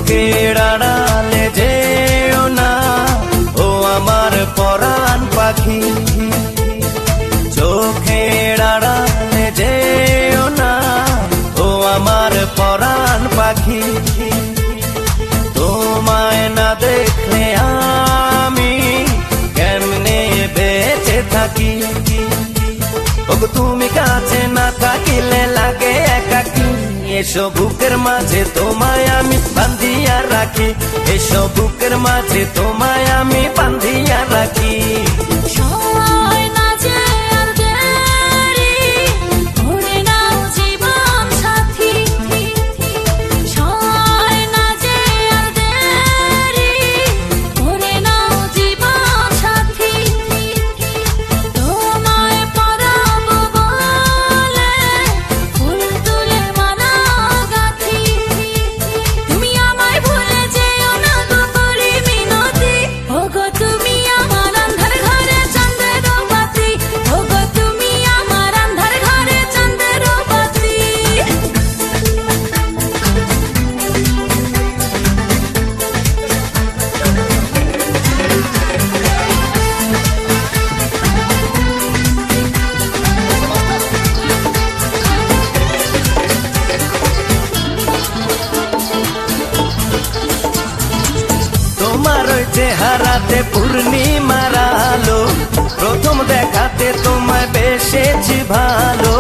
চোখের আড়ালে যেও না ও আমার পরাণ পাখি, চোখের আড়ালে যেও না ও আমার পরাণ পাখি। তোমায় না দেখলে আমি কেমনে বেঁচে থাকি, ওগো তুমি কাছে না থাকিলে লাগে একাকী। এসো বুকের মাঝে তোমায় আমি বাঁধিয়া রাখি, এসো বুকের মাঝে তোমায় আমি বাঁধিয়া রাখি। তোমার ওই চেহারাতে পূর্ণিমার আলো, প্রথম দেখাতে তোমায় বেশেছি ভালো।